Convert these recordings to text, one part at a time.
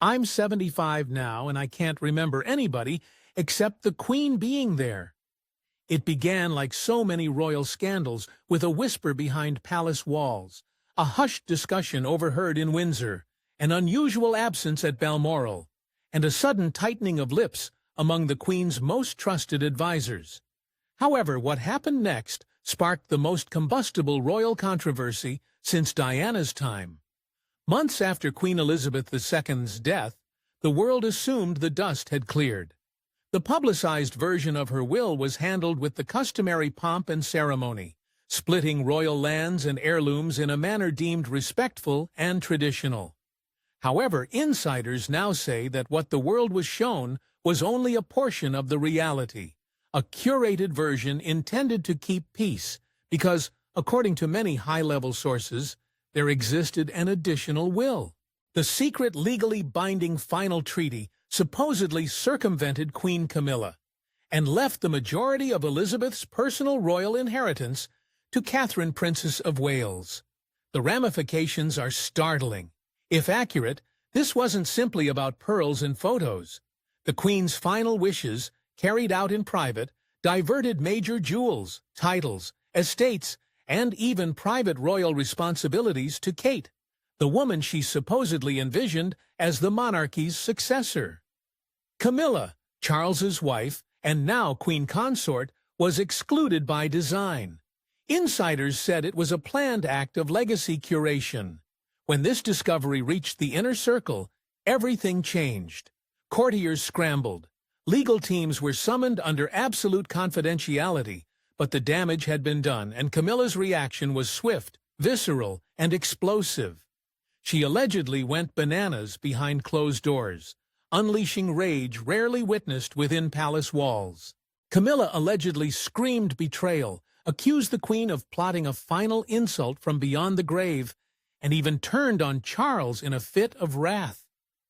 I'm 75 now and I can't remember anybody except the Queen being there. It began like so many royal scandals with a whisper behind palace walls, a hushed discussion overheard in Windsor, an unusual absence at Balmoral, and a sudden tightening of lips among the Queen's most trusted advisers. However, what happened next sparked the most combustible royal controversy since Diana's time. Months after Queen Elizabeth II's death, the world assumed the dust had cleared. The publicized version of her will was handled with the customary pomp and ceremony, splitting royal lands and heirlooms in a manner deemed respectful and traditional. However, insiders now say that what the world was shown was only a portion of the reality, a curated version intended to keep peace, because, according to many high-level sources, there existed an additional will. The secret legally binding final treaty supposedly circumvented Queen Camilla and left the majority of Elizabeth's personal royal inheritance to Catherine, Princess of Wales. The ramifications are startling. If accurate, this wasn't simply about pearls and photos. The Queen's final wishes, carried out in private, diverted major jewels, titles, estates, and even private royal responsibilities to Kate, the woman she supposedly envisioned as the monarchy's successor. Camilla, Charles's wife, and now Queen Consort, was excluded by design. Insiders said it was a planned act of legacy curation. When this discovery reached the inner circle, everything changed. Courtiers scrambled. Legal teams were summoned under absolute confidentiality, but the damage had been done, and Camilla's reaction was swift, visceral, and explosive. She allegedly went bananas behind closed doors, unleashing rage rarely witnessed within palace walls. Camilla allegedly screamed betrayal, accused the Queen of plotting a final insult from beyond the grave, and even turned on Charles in a fit of wrath.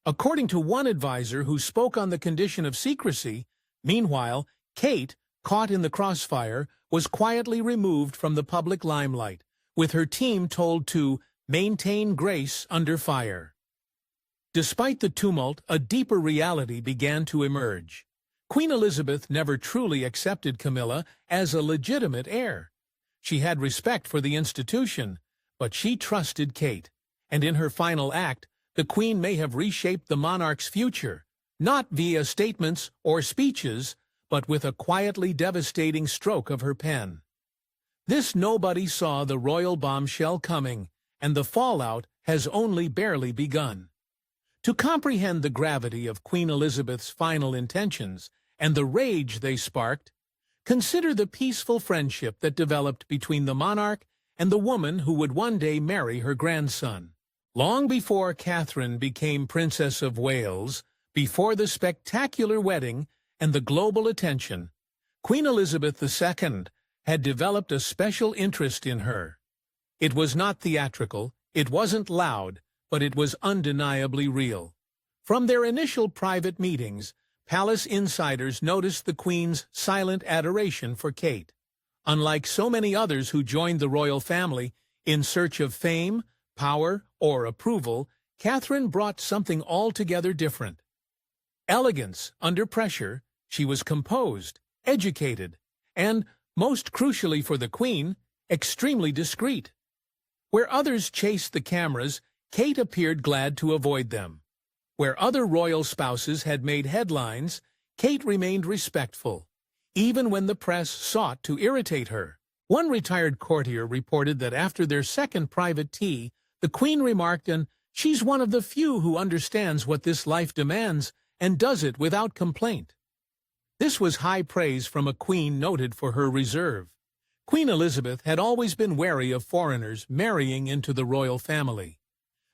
According to one advisor who spoke on the condition of secrecy, meanwhile, Kate, caught in the crossfire, was quietly removed from the public limelight, with her team told to maintain grace under fire. Despite the tumult, a deeper reality began to emerge. Queen Elizabeth never truly accepted Camilla as a legitimate heir. She had respect for the institution, but she trusted Kate, and in her final act, the Queen may have reshaped the monarch's future, not via statements or speeches, but with a quietly devastating stroke of her pen. This nobody saw the royal bombshell coming, and the fallout has only barely begun. To comprehend the gravity of Queen Elizabeth's final intentions and the rage they sparked, consider the peaceful friendship that developed between the monarch and the woman who would one day marry her grandson. Long before Catherine became Princess of Wales, before the spectacular wedding and the global attention, Queen Elizabeth II had developed a special interest in her. It was not theatrical, it wasn't loud, but it was undeniably real. From their initial private meetings, palace insiders noticed the Queen's silent adoration for Kate. Unlike so many others who joined the royal family in search of fame, power, or approval, Catherine brought something altogether different. Elegance under pressure, she was composed, educated, and, most crucially for the Queen, extremely discreet. Where others chased the cameras, Kate appeared glad to avoid them. Where other royal spouses had made headlines, Kate remained respectful, even when the press sought to irritate her. One retired courtier reported that after their second private tea, the Queen remarked, and she's one of the few who understands what this life demands and does it without complaint. This was high praise from a queen noted for her reserve. Queen Elizabeth had always been wary of foreigners marrying into the royal family.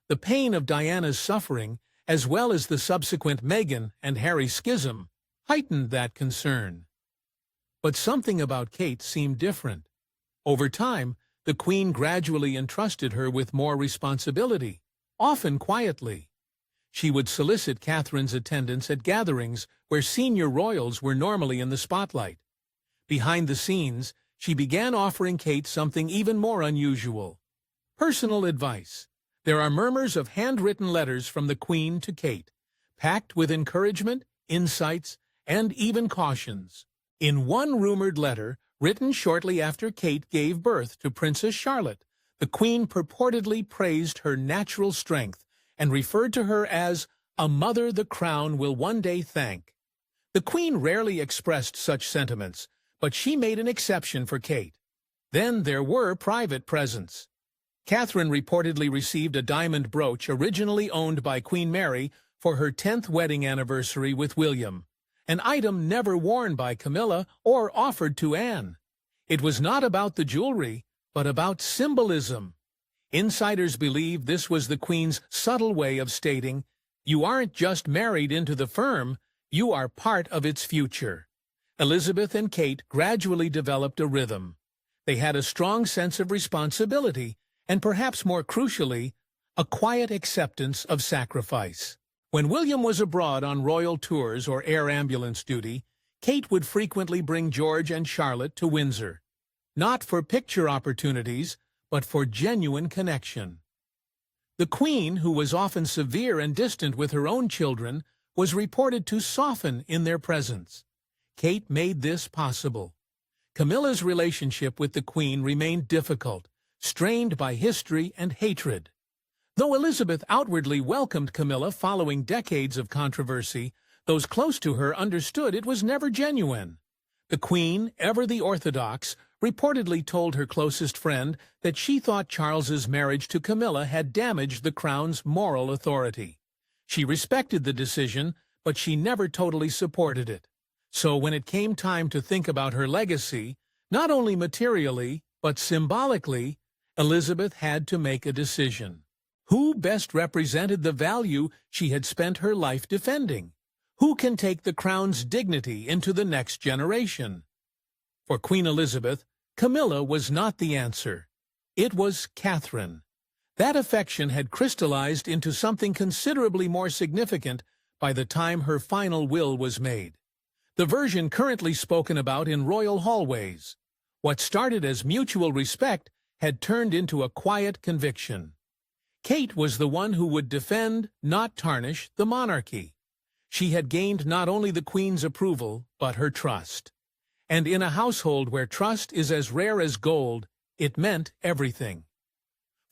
The pain of Diana's suffering, as well as the subsequent Meghan and Harry schism, heightened that concern. But something about Kate seemed different. Over time, the Queen gradually entrusted her with more responsibility, often quietly. She would solicit Catherine's attendance at gatherings where senior royals were normally in the spotlight. Behind the scenes, she began offering Kate something even more unusual: personal advice. There are murmurs of handwritten letters from the Queen to Kate, packed with encouragement, insights, and even cautions. In one rumored letter, written shortly after Kate gave birth to Princess Charlotte, the Queen purportedly praised her natural strength and referred to her as a mother the crown will one day thank. The Queen rarely expressed such sentiments, but she made an exception for Kate. Then there were private presents. Catherine reportedly received a diamond brooch originally owned by Queen Mary for her 10th wedding anniversary with William, an item never worn by Camilla or offered to Anne. It was not about the jewelry, but about symbolism. Insiders believe this was the Queen's subtle way of stating, "You aren't just married into the firm, you are part of its future." Elizabeth and Kate gradually developed a rhythm. They had a strong sense of responsibility, and perhaps more crucially, a quiet acceptance of sacrifice. When William was abroad on royal tours or air ambulance duty, Kate would frequently bring George and Charlotte to Windsor, not for picture opportunities, but for genuine connection. The Queen, who was often severe and distant with her own children, was reported to soften in their presence. Kate made this possible. Camilla's relationship with the Queen remained difficult, strained by history and hatred. Though Elizabeth outwardly welcomed Camilla following decades of controversy, those close to her understood it was never genuine. The Queen, ever the orthodox, reportedly told her closest friend that she thought Charles's marriage to Camilla had damaged the crown's moral authority. She respected the decision, but she never totally supported it. So when it came time to think about her legacy, not only materially, but symbolically, Elizabeth had to make a decision. Who best represented the value she had spent her life defending? Who can take the crown's dignity into the next generation? For Queen Elizabeth, Camilla was not the answer. It was Catherine. That affection had crystallized into something considerably more significant by the time her final will was made. The version currently spoken about in royal hallways. What started as mutual respect had turned into a quiet conviction. Kate was the one who would defend, not tarnish, the monarchy. She had gained not only the Queen's approval, but her trust. And in a household where trust is as rare as gold, it meant everything.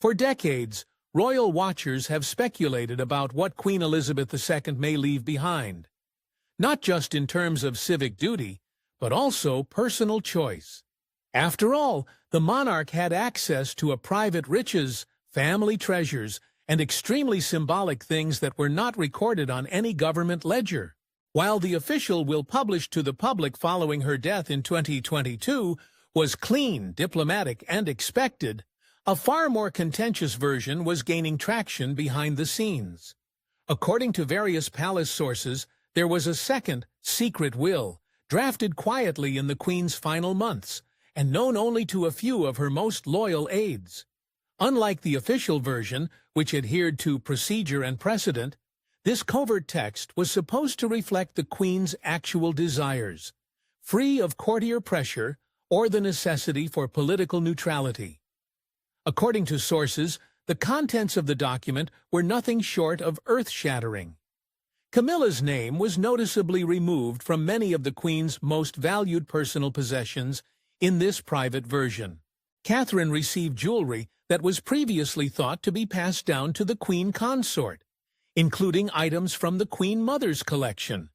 For decades, royal watchers have speculated about what Queen Elizabeth II may leave behind. Not just in terms of civic duty, but also personal choice. After all, the monarch had access to a private riches, family treasures, and extremely symbolic things that were not recorded on any government ledger. While the official will published to the public following her death in 2022 was clean, diplomatic, and expected, a far more contentious version was gaining traction behind the scenes. According to various palace sources, there was a second, secret will, drafted quietly in the Queen's final months, and known only to a few of her most loyal aides. Unlike the official version, which adhered to procedure and precedent, this covert text was supposed to reflect the Queen's actual desires, free of courtier pressure or the necessity for political neutrality. According to sources, the contents of the document were nothing short of earth-shattering. Camilla's name was noticeably removed from many of the Queen's most valued personal possessions in this private version. Catherine received jewelry that was previously thought to be passed down to the Queen Consort, including items from the Queen Mother's collection,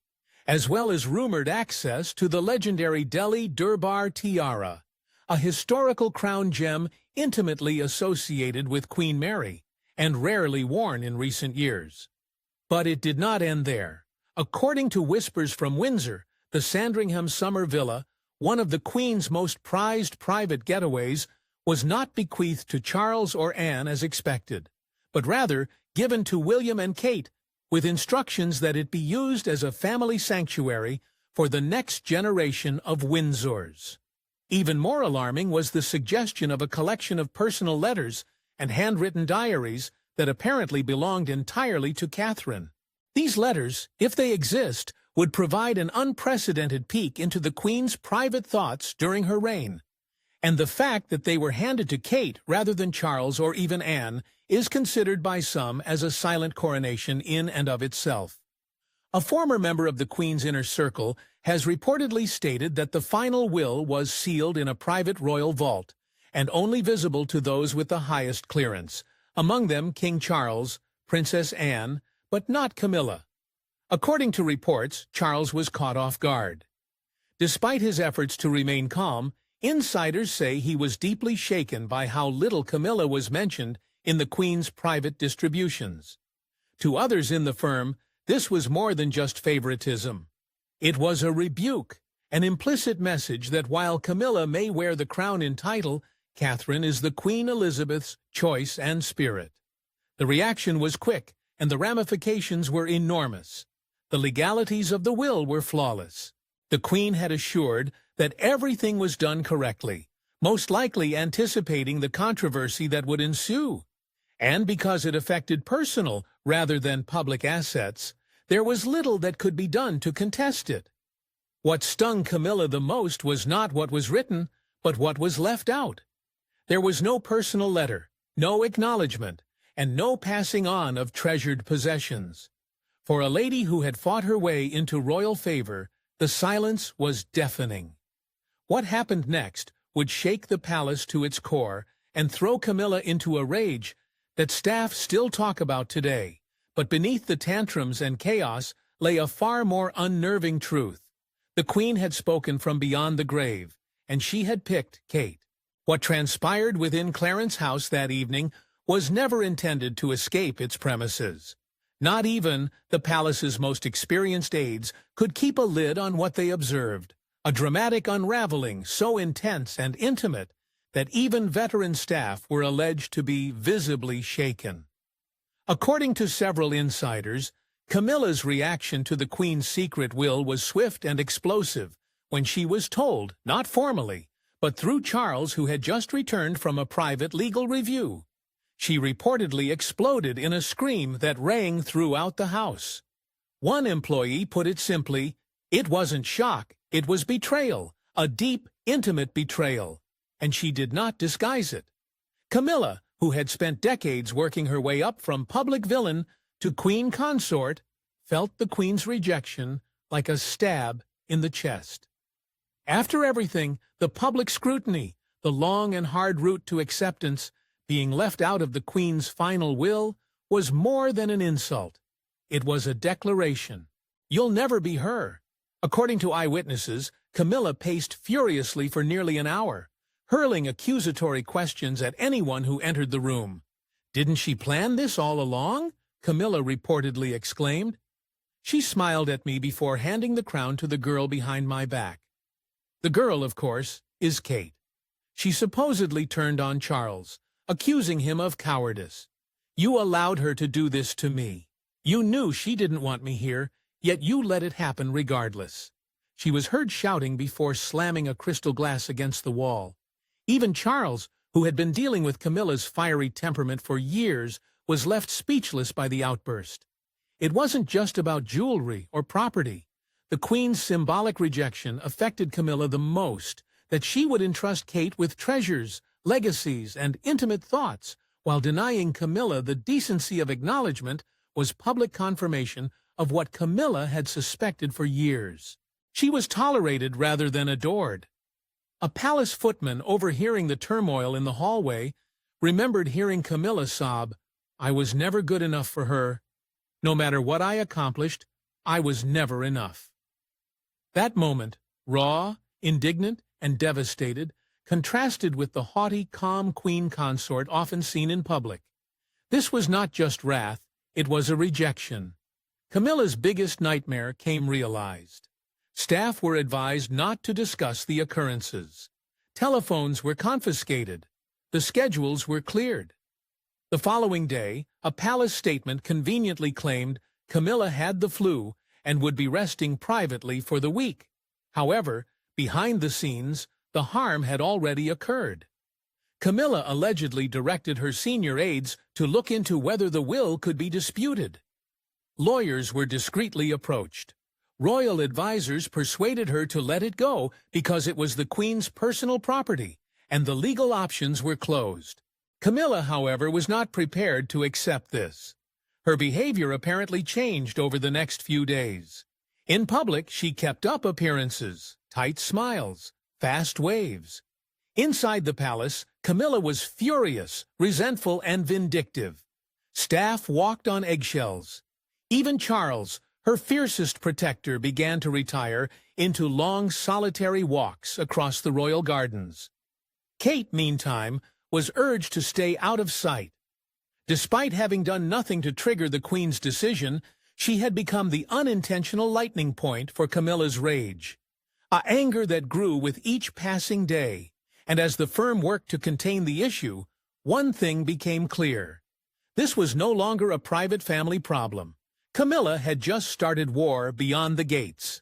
as well as rumored access to the legendary Delhi Durbar tiara, a historical crown gem intimately associated with Queen Mary and rarely worn in recent years. But it did not end there. According to whispers from Windsor, the Sandringham summer villa, one of the Queen's most prized private getaways, was not bequeathed to Charles or Anne as expected, but rather given to William and Kate, with instructions that it be used as a family sanctuary for the next generation of Windsors. Even more alarming was the suggestion of a collection of personal letters and handwritten diaries that apparently belonged entirely to Catherine. These letters, if they exist, would provide an unprecedented peek into the Queen's private thoughts during her reign. And the fact that they were handed to Kate rather than Charles or even Anne is considered by some as a silent coronation in and of itself. A former member of the Queen's inner circle has reportedly stated that the final will was sealed in a private royal vault and only visible to those with the highest clearance, among them King Charles, Princess Anne, but not Camilla. According to reports, Charles was caught off guard. Despite his efforts to remain calm, insiders say he was deeply shaken by how little Camilla was mentioned in the Queen's private distributions. To others in the firm, this was more than just favoritism. It was a rebuke, an implicit message that while Camilla may wear the crown in title, Catherine is the Queen Elizabeth's choice and spirit. The reaction was quick, and the ramifications were enormous. The legalities of the will were flawless. The Queen had assured that everything was done correctly, most likely anticipating the controversy that would ensue. And because it affected personal rather than public assets, there was little that could be done to contest it. What stung Camilla the most was not what was written, but what was left out. There was no personal letter, no acknowledgement, and no passing on of treasured possessions. For a lady who had fought her way into royal favor, the silence was deafening. What happened next would shake the palace to its core and throw Camilla into a rage that staff still talk about today. But beneath the tantrums and chaos lay a far more unnerving truth. The Queen had spoken from beyond the grave, and she had picked Kate. What transpired within Clarence House that evening was never intended to escape its premises. Not even the palace's most experienced aides could keep a lid on what they observed, a dramatic unraveling so intense and intimate that even veteran staff were alleged to be visibly shaken. According to several insiders, Camilla's reaction to the Queen's secret will was swift and explosive when she was told, not formally, but through Charles, who had just returned from a private legal review. She reportedly exploded in a scream that rang throughout the house. One employee put it simply, it wasn't shock, it was betrayal, a deep, intimate betrayal, and she did not disguise it. Camilla, who had spent decades working her way up from public villain to Queen consort, felt the Queen's rejection like a stab in the chest. After everything, the public scrutiny, the long and hard route to acceptance, being left out of the Queen's final will, was more than an insult. It was a declaration. You'll never be her. According to eyewitnesses, Camilla paced furiously for nearly an hour, hurling accusatory questions at anyone who entered the room. "Didn't she plan this all along?" Camilla reportedly exclaimed. She smiled at me before handing the crown to the girl behind my back. The girl, of course, is Kate. She supposedly turned on Charles, accusing him of cowardice. "You allowed her to do this to me. You knew she didn't want me here, yet you let it happen regardless." She was heard shouting before slamming a crystal glass against the wall. Even Charles, who had been dealing with Camilla's fiery temperament for years, was left speechless by the outburst. It wasn't just about jewelry or property. The Queen's symbolic rejection affected Camilla the most, that she would entrust Kate with treasures, legacies, and intimate thoughts, while denying Camilla the decency of acknowledgement was public confirmation of what Camilla had suspected for years. She was tolerated rather than adored. A palace footman, overhearing the turmoil in the hallway, remembered hearing Camilla sob, "I was never good enough for her. No matter what I accomplished, I was never enough." That moment, raw, indignant, and devastated, contrasted with the haughty, calm Queen consort often seen in public. This was not just wrath, it was a rejection. Camilla's biggest nightmare came realized. Staff were advised not to discuss the occurrences. Telephones were confiscated. The schedules were cleared. The following day, a palace statement conveniently claimed Camilla had the flu and would be resting privately for the week. However, behind the scenes, the harm had already occurred. Camilla allegedly directed her senior aides to look into whether the will could be disputed. Lawyers were discreetly approached. Royal advisors persuaded her to let it go because it was the Queen's personal property, and the legal options were closed. Camilla, however, was not prepared to accept this. Her behavior apparently changed over the next few days. In public, she kept up appearances, tight smiles, fast waves. Inside the palace, Camilla was furious, resentful, and vindictive. Staff walked on eggshells. Even Charles, her fiercest protector, began to retire into long, solitary walks across the royal gardens. Kate, meantime, was urged to stay out of sight. Despite having done nothing to trigger the Queen's decision, she had become the unintentional lightning point for Camilla's rage. A anger that grew with each passing day, and as the firm worked to contain the issue, one thing became clear. This was no longer a private family problem. Camilla had just started war beyond the gates.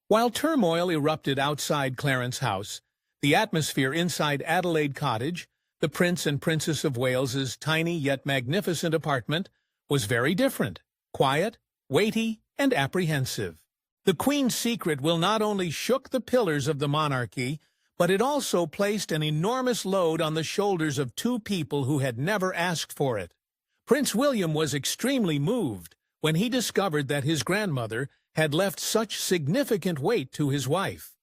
While turmoil erupted outside Clarence House, the atmosphere inside Adelaide Cottage, the Prince and Princess of Wales's tiny yet magnificent apartment, was very different, quiet, weighty, and apprehensive. The Queen's secret will not only shook the pillars of the monarchy, but it also placed an enormous load on the shoulders of two people who had never asked for it. Prince William was extremely moved when he discovered that his grandmother had left such significant weight to his wife.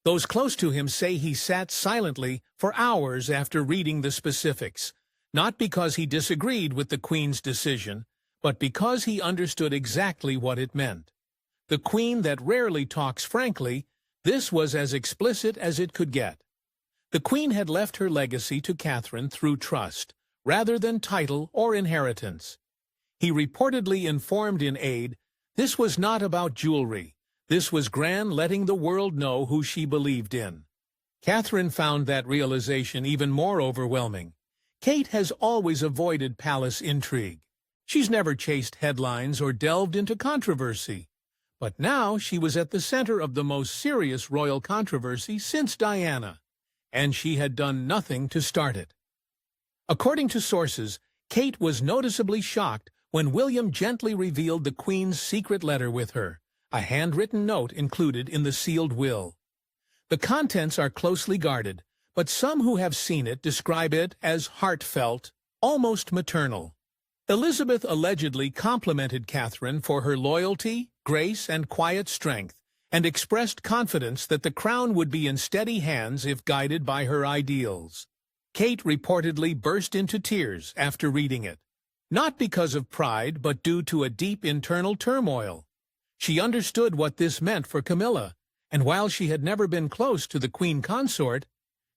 Those close to him say he sat silently for hours after reading the specifics, not because he disagreed with the Queen's decision, but because he understood exactly what it meant. The Queen that rarely talks frankly, this was as explicit as it could get. The Queen had left her legacy to Catherine through trust, rather than title or inheritance. He reportedly informed in aid, this was not about jewelry. This was Gran letting the world know who she believed in. Catherine found that realization even more overwhelming. Kate has always avoided palace intrigue. She's never chased headlines or delved into controversy. But now she was at the center of the most serious royal controversy since Diana, and she had done nothing to start it. According to sources, Kate was noticeably shocked when William gently revealed the Queen's secret letter with her, a handwritten note included in the sealed will. The contents are closely guarded, but some who have seen it describe it as heartfelt, almost maternal. Elizabeth allegedly complimented Catherine for her loyalty, grace, and quiet strength, and expressed confidence that the crown would be in steady hands if guided by her ideals. Kate reportedly burst into tears after reading it, not because of pride but due to a deep internal turmoil. She understood what this meant for Camilla, and while she had never been close to the Queen Consort,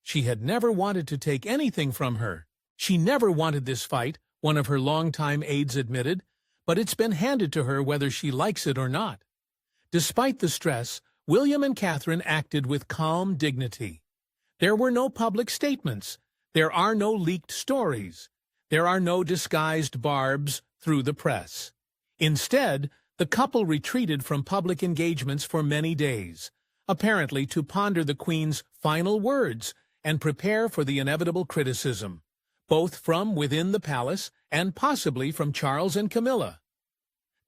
she had never wanted to take anything from her. She never wanted this fight, one of her longtime aides admitted, but it's been handed to her whether she likes it or not. Despite the stress, William and Catherine acted with calm dignity. There were no public statements. There are no leaked stories. There are no disguised barbs through the press. Instead, the couple retreated from public engagements for many days, apparently to ponder the Queen's final words and prepare for the inevitable criticism, both from within the palace and possibly from Charles and Camilla.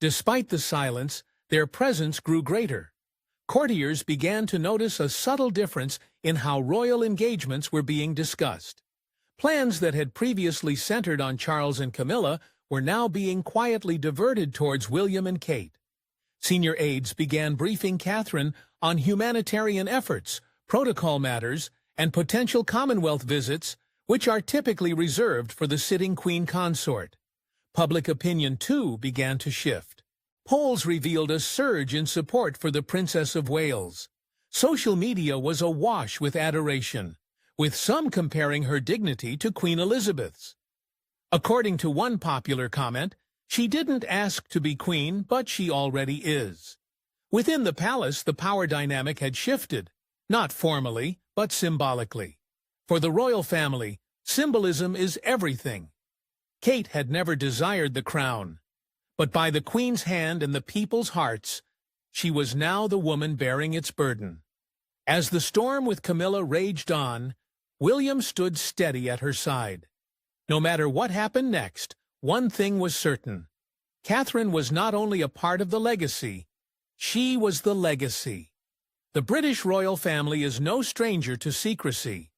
Despite the silence, their presence grew greater. Courtiers began to notice a subtle difference in how royal engagements were being discussed. Plans that had previously centered on Charles and Camilla were now being quietly diverted towards William and Kate. Senior aides began briefing Catherine on humanitarian efforts, protocol matters, and potential Commonwealth visits, which are typically reserved for the sitting Queen Consort. Public opinion, too, began to shift. Polls revealed a surge in support for the Princess of Wales. Social media was awash with adoration, with some comparing her dignity to Queen Elizabeth's. According to one popular comment, she didn't ask to be queen, but she already is. Within the palace, the power dynamic had shifted, not formally, but symbolically. For the royal family, symbolism is everything. Kate had never desired the crown, but by the Queen's hand and the people's hearts, she was now the woman bearing its burden. As the storm with Camilla raged on, William stood steady at her side. No matter what happened next, one thing was certain. Catherine was not only a part of the legacy, she was the legacy. The British royal family is no stranger to secrecy.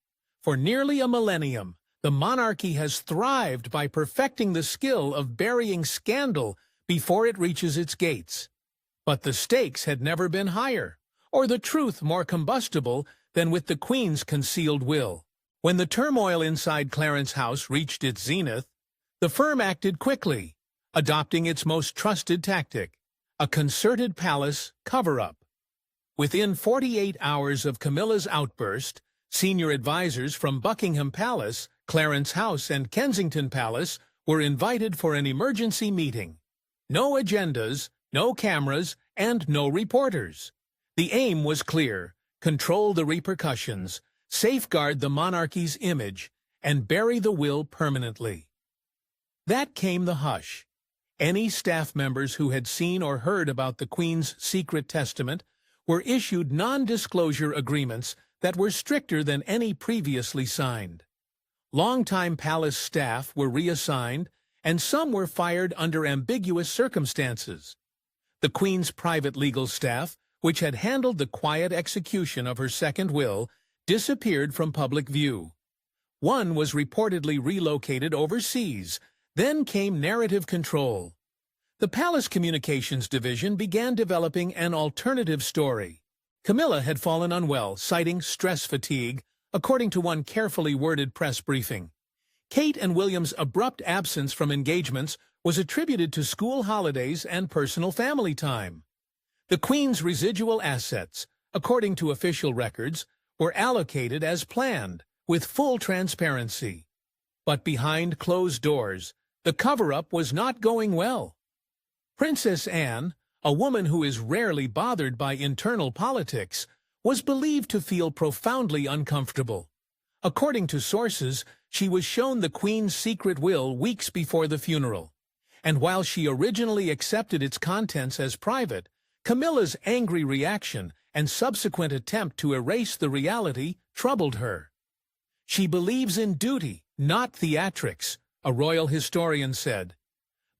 For nearly a millennium, The monarchy has thrived by perfecting the skill of burying scandal before it reaches its gates. But the stakes had never been higher, or the truth more combustible than with the Queen's concealed will. When the turmoil inside Clarence House reached its zenith, the firm acted quickly, adopting its most trusted tactic, a concerted palace cover-up. Within 48 hours of Camilla's outburst, senior advisors from Buckingham Palace, Clarence House, and Kensington Palace were invited for an emergency meeting. No agendas, no cameras, and no reporters. The aim was clear: control the repercussions, safeguard the monarchy's image, and bury the will permanently. That came the hush. Any staff members who had seen or heard about the Queen's secret testament were issued non-disclosure agreements that were stricter than any previously signed. Longtime palace staff were reassigned, and some were fired under ambiguous circumstances. The Queen's private legal staff, which had handled the quiet execution of her second will, disappeared from public view. One was reportedly relocated overseas. Then came narrative control. The Palace Communications Division began developing an alternative story. Camilla had fallen unwell, citing stress fatigue, according to one carefully worded press briefing. Kate and William's abrupt absence from engagements was attributed to school holidays and personal family time. The Queen's residual assets, according to official records, were allocated as planned, with full transparency. But behind closed doors, the cover-up was not going well. Princess Anne, a woman who is rarely bothered by internal politics, was believed to feel profoundly uncomfortable. According to sources, she was shown the Queen's secret will weeks before the funeral. And while she originally accepted its contents as private, Camilla's angry reaction and subsequent attempt to erase the reality troubled her. "She believes in duty, not theatrics," a royal historian said.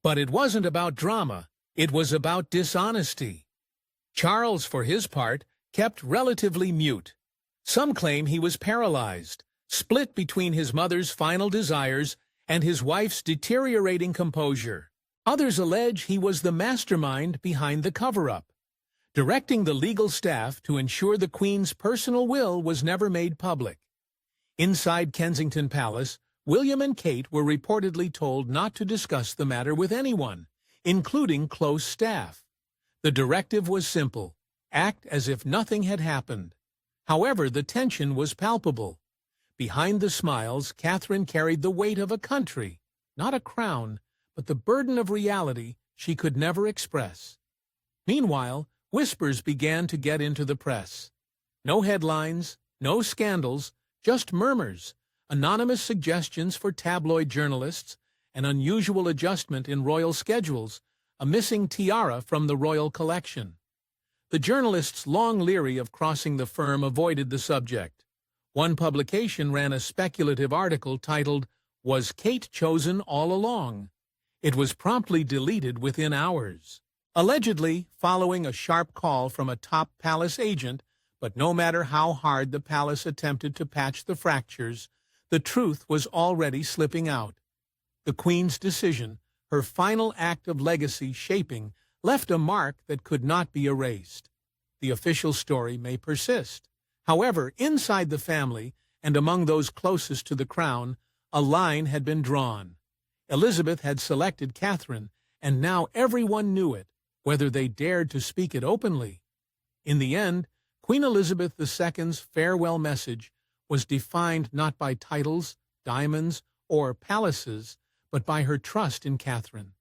But it wasn't about drama, it was about dishonesty. Charles, for his part, kept relatively mute. Some claim he was paralyzed, split between his mother's final desires and his wife's deteriorating composure. Others allege he was the mastermind behind the cover-up, directing the legal staff to ensure the Queen's personal will was never made public. Inside Kensington Palace, William and Kate were reportedly told not to discuss the matter with anyone, including close staff. The directive was simple: act as if nothing had happened. However, the tension was palpable. Behind the smiles, Catherine carried the weight of a country, not a crown, but the burden of reality she could never express. Meanwhile, whispers began to get into the press. No headlines, no scandals, just murmurs, anonymous suggestions for tabloid journalists, an unusual adjustment in royal schedules, a missing tiara from the royal collection. The journalists, long leery of crossing the firm, avoided the subject. One publication ran a speculative article titled, "Was Kate Chosen All Along?" It was promptly deleted within hours. Allegedly following a sharp call from a top palace agent, but no matter how hard the palace attempted to patch the fractures, the truth was already slipping out. The Queen's decision, her final act of legacy shaping, left a mark that could not be erased. The official story may persist. However, inside the family, and among those closest to the crown, a line had been drawn. Elizabeth had selected Catherine, and now everyone knew it, whether they dared to speak it openly. In the end, Queen Elizabeth II's farewell message was defined not by titles, diamonds, or palaces, but by her trust in Catherine.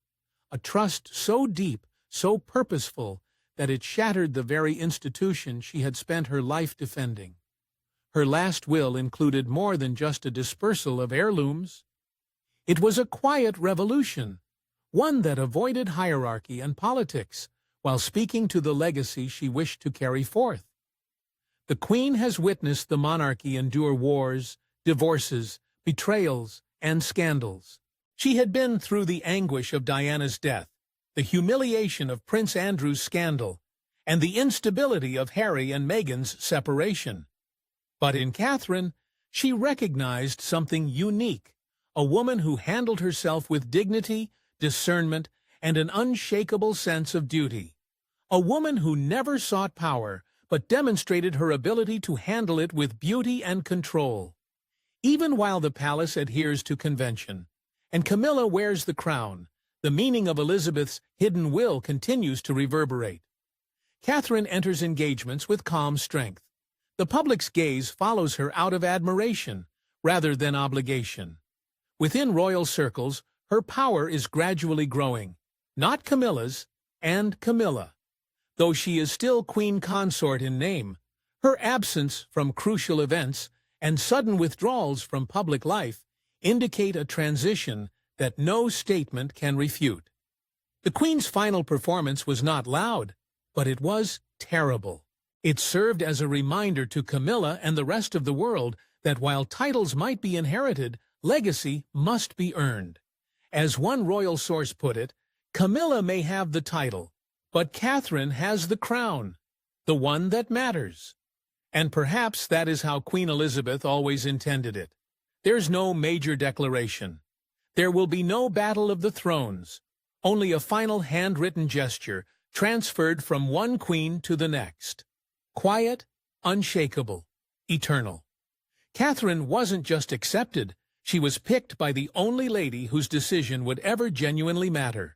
A trust so deep, so purposeful, that it shattered the very institution she had spent her life defending. Her last will included more than just a dispersal of heirlooms. It was a quiet revolution, one that avoided hierarchy and politics, while speaking to the legacy she wished to carry forth. The Queen has witnessed the monarchy endure wars, divorces, betrayals, and scandals. She had been through the anguish of Diana's death, the humiliation of Prince Andrew's scandal, and the instability of Harry and Meghan's separation. But in Catherine, She recognized something unique, a woman who handled herself with dignity, discernment, and an unshakable sense of duty. A woman who never sought power, but demonstrated her ability to handle it with beauty and control. Even while the palace adheres to convention, and Camilla wears the crown, the meaning of Elizabeth's hidden will continues to reverberate. Catherine enters engagements with calm strength. The public's gaze follows her out of admiration, rather than obligation. Within royal circles, her power is gradually growing, not Camilla's, and Camilla. Though she is still queen consort in name, her absence from crucial events and sudden withdrawals from public life indicate a transition that no statement can refute. The Queen's final performance was not loud, but it was terrible. It served as a reminder to Camilla and the rest of the world that while titles might be inherited, legacy must be earned. As one royal source put it, Camilla may have the title, but Catherine has the crown, the one that matters. And perhaps that is how Queen Elizabeth always intended it. There's no major declaration. There will be no battle of the thrones, only a final handwritten gesture transferred from one queen to the next. Quiet, unshakable, eternal. Catherine wasn't just accepted, she was picked by the only lady whose decision would ever genuinely matter.